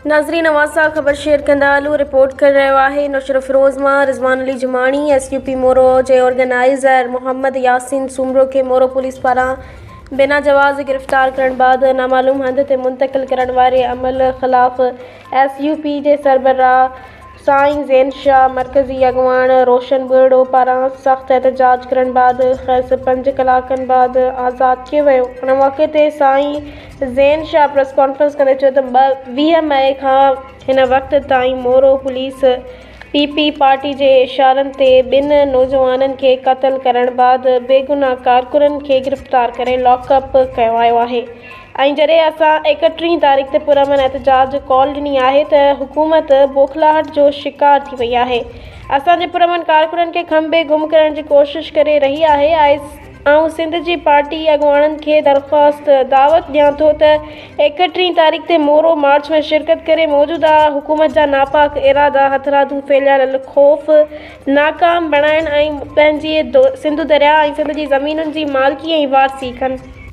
नाज़रीन अवासा ख़बर शेयर कंदा हलूं। रिपोर्ट कर रहियो आहे नुशर फिरोज़ मां रिज़वान अली जुमाणी। SUP मोरो जे ऑर्गेनाइज़र मोहम्मद यासीन सुमरो के मोरो पुलिस पारां बिना जवाज़ गिरफ़्तार करण बाद नामालूम हंध ते मुंतकिल करण वारे अमल ख़िलाफ़ SUP जे सरबराह साईं ज़ैन शाह मरकज़ी अॻवान रोशन बुर्डो पारां सख़्त एहतजाज करण बाद ख़ैस 5 कलाकनि बाद आज़ाद कियो वियो। उन मौक़े ते साईं ज़ैन शाह प्रेस कॉन्फ्रेंस कंदे चयो त 20 मई खां हिन वक़्त ताईं मोरो पुलिस PP पार्टी जे इशारनि ते 2 नौजवाननि खे क़त्ल करण बाद बेगुनाह कारकुननि खे गिरफ़्तार करे लॉकअप कयो वियो आहे। ऐं जॾहिं असां 31 तारीख़ ते पुरअमन एहतजाज कॉल ॾिनी आहे त हुकूमत बौखलाहट जो शिकार थी वई आहे। असांजे पुरअमन कारकुननि खे खंबे गुम करण जी कोशिश करे रही आहे। ऐं सिंध जी पार्टी अॻवाननि खे दरख़्वास्त दावत ॾियां थो त 31 तारीख़ ते मोरो मार्च में शिरकत करे मौजूदा हुकूमत जा नापाक इरादा हथरादू फैलियल ख़ौफ़ नाकाम बणाइनि ऐं पंहिंजी सिंध दरिया ऐं सिंध जी ज़मीनुनि जी मालिकी ऐं वारसी कनि।